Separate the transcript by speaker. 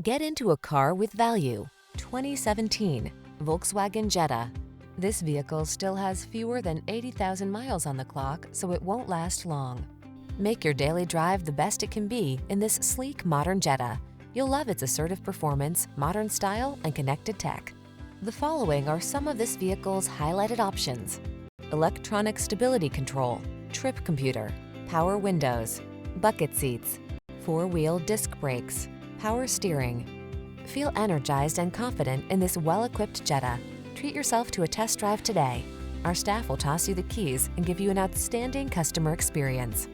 Speaker 1: Get into a car with value. 2017 Volkswagen Jetta. This vehicle still has fewer than 80,000 miles on the clock, so it won't last long. Make your daily drive the best it can be in this sleek, modern Jetta. You'll love its assertive performance, modern style, and connected tech. The following are some of this vehicle's highlighted options: electronic stability control, trip computer, power windows, bucket seats, four-wheel disc brakes, power steering. Feel energized and confident in this well-equipped Jetta. Treat yourself to a test drive today. Our staff will toss you the keys and give you an outstanding customer experience.